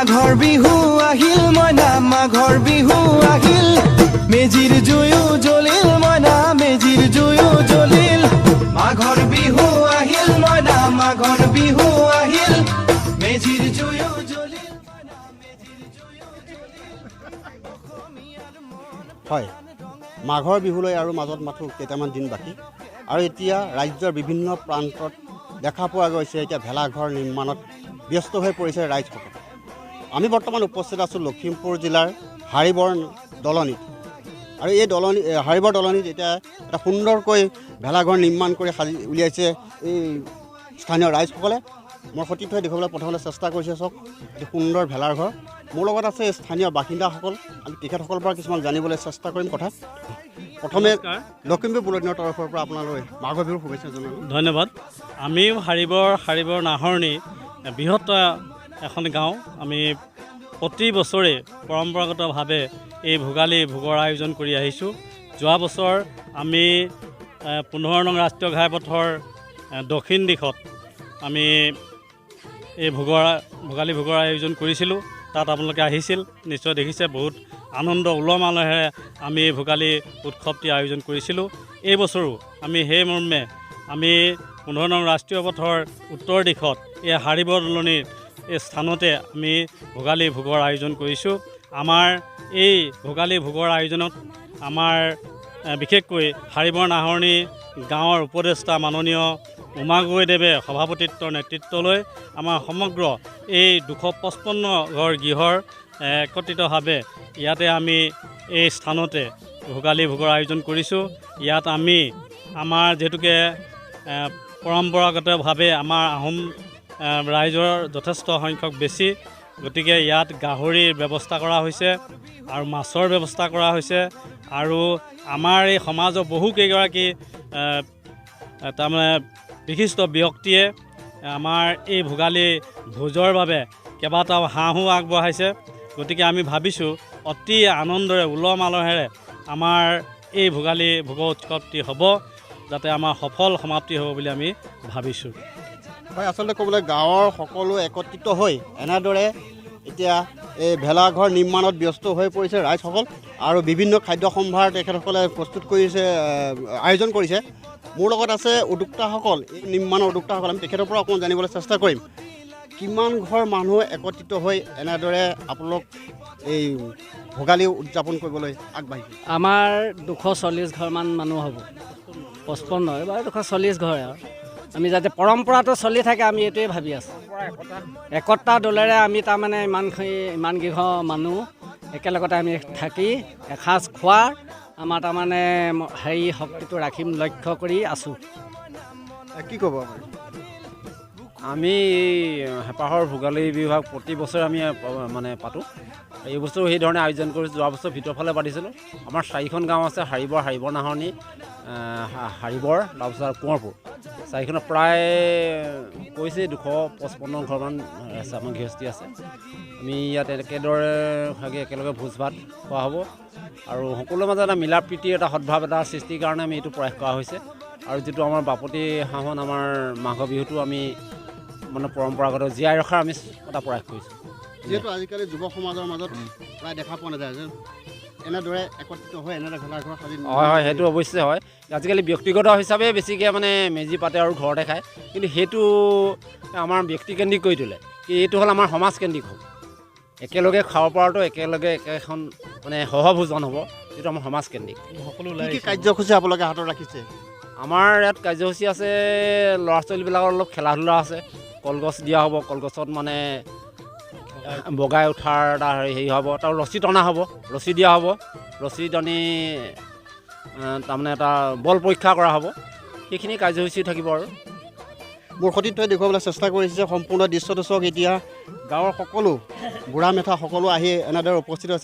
মাঘৰ বিহু আহিল মইনা মাঘৰ বিহু আহিল মেজিৰ জুয়ো জ্বলিল মইনা মেজিৰ জুয়ো জ্বলিল মাঘৰ বিহু আহিল মইনা মাঘৰ বিহু আহিল মেজিৰ জুয়ো জ্বলিল মইনা মেজিৰ জুয়ো জ্বলিল হয় মাঘৰ বিহুলৈ আৰু মাজত মাথো কেইটামান দিন বাকী আৰু এতিয়া ৰাজ্যৰ বিভিন্ন প্ৰান্তত দেখা পোৱা গৈছে এতিয়া ভেলাঘৰ নিৰ্মাণত ব্যস্ত হৈ পৰিছে ৰাইজসকল আমি বৰ্তমান উপস্থিত আছোঁ লখিমপুৰ জিলাৰ হাৰিবৰ দলনিত আৰু এই হাৰিবৰ দলনিত এতিয়া এটা সুন্দৰকৈ ভেলাঘৰ নিৰ্মাণ কৰি সাজি উলিয়াইছে এই স্থানীয় ৰাইজসকলে মই সঠিকভাৱে দেখুৱাবলৈ প্ৰথমতে চেষ্টা কৰিছোঁ চাওক এটি সুন্দৰ ভেলাঘৰ মোৰ লগত আছে স্থানীয় বাসিন্দাসকল আমি তেখেতসকলৰ পৰা কিছুমান জানিবলৈ চেষ্টা কৰিম কথা প্ৰথমে লখিমপুৰ বুলেটিনৰ তৰফৰ পৰা আপোনালৈ মাঘৰ বিহুৰ শুভেচ্ছা জনালোঁ ধন্যবাদ আমি হাৰিবৰ নাহৰণি বৃহৎ এখন গাঁও আমি প্ৰতি বছৰে পৰম্পৰাগতভাৱে এই ভোগালী ভোগৰ আয়োজন কৰি আহিছোঁ যোৱা বছৰ আমি 15 নং ৰাষ্ট্ৰীয় ঘাইপথৰ দক্ষিণ দিশত আমি এই ভোগালী ভোগৰ আয়োজন কৰিছিলোঁ তাত আপোনালোকে আহিছিল নিশ্চয় দেখিছে বহুত আনন্দ উলহ মালহেৰে আমি এই ভোগালী উৎসৱটি আয়োজন কৰিছিলোঁ এই বছৰো আমি সেই মৰ্মে আমি 15 নং ৰাষ্ট্ৰীয় পথৰ উত্তৰ দিশত এই হাৰিবৰ দলনিৰ এই স্থানতে আমি ভোগালী ভোগৰ আয়োজন কৰিছোঁ আমাৰ এই ভোগালী ভোগৰ আয়োজনত আমাৰ বিশেষকৈ হাৰিবৰ নাহৰণি গাঁৱৰ উপদেষ্টা মাননীয় উমা গগৈদেৱে সভাপতিত্বৰ নেতৃত্ব লৈ আমাৰ সমগ্ৰ এই 255 ঘৰ গৃহৰ একত্ৰিতভাৱে ইয়াতে আমি এই স্থানতে ভোগালী ভোগৰ আয়োজন কৰিছোঁ ইয়াত আমি আমাৰ যিহেতুকে পৰম্পৰাগতভাৱে আমাৰ আহোম ৰাইজৰ যথেষ্ট সংখ্যক বেছি গতিকে ইয়াত গাহৰিৰ ব্যৱস্থা কৰা হৈছে আৰু মাছৰ ব্যৱস্থা কৰা হৈছে আৰু আমাৰ এই সমাজৰ বহুকেইগৰাকী তাৰমানে বিশিষ্ট ব্যক্তিয়ে আমাৰ এই ভোগালী ভোজৰ বাবে কেইবাটাও হাঁহো আগবঢ়াইছে গতিকে আমি ভাবিছোঁ অতি আনন্দৰে উলহ মালহেৰে আমাৰ এই ভোগালী ভোগ উৎসৱটি হ'ব যাতে আমাৰ সফল সমাপ্তি হ'ব বুলি আমি ভাবিছোঁ হয় আচলতে ক'বলৈ গাঁৱৰ সকলো একত্ৰিত হৈ এনেদৰে এতিয়া এই ভেলাঘৰ নিৰ্মাণত ব্যস্ত হৈ পৰিছে ৰাইজসকল আৰু বিভিন্ন খাদ্য সম্ভাৰ তেখেতসকলে প্ৰস্তুত কৰিছে আয়োজন কৰিছে মোৰ লগত আছে উদ্যোক্তাসকল এই নিৰ্মাণৰ উদ্যোক্তাসকল আমি তেখেতৰ পৰা অকণমান জানিবলৈ চেষ্টা কৰিম কিমান ঘৰ মানুহ একত্ৰিত হৈ এনেদৰে আপোনালোক এই ভোগালী উদযাপন কৰিবলৈ আগবাঢ়িছে আমাৰ 240 ঘৰমান মানুহ হ'ব 55 বা 240 ঘৰ আৰু আমি যাতে পৰম্পৰাটো চলি থাকে আমি এইটোৱে ভাবি আছোঁ একতা দলেৰে আমি তাৰমানে ইমানকেইঘৰ মানুহ একেলগতে আমি থাকি এসাঁজ খোৱাৰ আমাৰ তাৰমানে হেৰি শক্তিটো ৰাখিম লক্ষ্য কৰি আছোঁ কি ক'ব আপুনি আমি হেঁপাহৰ ভোগালী বিভাগ প্ৰতি বছৰে আমি মানে পাতোঁ এই বছৰো সেইধৰণে আয়োজন কৰিছোঁ যোৱা বছৰ ভিতৰফালে পাতিছিলোঁ আমাৰ 4খন গাঁও আছে হাৰিবৰ নাহৰণি হাৰিবৰ তাৰপিছত কোঁৱৰপুৰ 4খনত প্ৰায় কৈছে 255 ঘৰমান আছে আমাৰ গৃহস্থী আছে আমি ইয়াত একেদৰে একেলগে ভোজ ভাত খোৱা হ'ব আৰু সকলোৰে মাজত এটা মিলা প্ৰীতিৰ এটা সদ্ভাৱ এটা সৃষ্টিৰ কাৰণে আমি এইটো প্ৰয়াস কৰা হৈছে আৰু যিটো আমাৰ বাপতি সাহোন আমাৰ মাঘৰ বিহুটো আমি মানে পৰম্পৰাগত জীয়াই ৰখাৰ আমি এটা প্ৰয়াস কৰিছোঁ যিহেতু আজিকালি যুৱ সমাজৰ মাজত প্ৰায় দেখা পোৱা নাযায় যে এনেদৰে একত্ৰিত হৈ এনেদৰে ভেলাঘৰ সাজি হয় সেইটো অৱশ্যে হয় আজিকালি ব্যক্তিগত হিচাপে বেছিকৈ মানে মেজি পাতে আৰু ঘৰতে খায় কিন্তু সেইটো আমাৰ ব্যক্তিকেন্দ্ৰিক কৰি তোলে কি এইটো হ'ল আমাৰ সমাজকেন্দ্ৰিক হ'ব একেলগে খাব পৰাটো একেলগে একেখন মানে সহভোজন হ'ব এইটো আমাৰ সমাজকেন্দ্ৰিক সকলো কি কাৰ্যসূচী আপোনালোকে হাতত ৰাখিছে আমাৰ ইয়াত কাৰ্যসূচী আছে ল'ৰা ছোৱালীবিলাকৰ অলপ খেলা ধূলা আছে কলগছ দিয়া হ'ব কলগছত মানে বগাই উঠাৰ এটা হেৰি হ'ব তাৰ ৰছী টনা হ'ব ৰছী দিয়া হ'ব ৰছী টানি তাৰমানে এটা বল পৰীক্ষা কৰা হ'ব সেইখিনি কাৰ্যসূচী থাকিব আৰু মোৰ সতীৰ্থই দেখুৱাবলৈ চেষ্টা কৰিছে যে সম্পূৰ্ণ দৃশ্যটো চাওক এতিয়া গাঁৱৰ সকলো বুঢ়া মেথা সকলো আহি এনেদৰে উপস্থিত আছে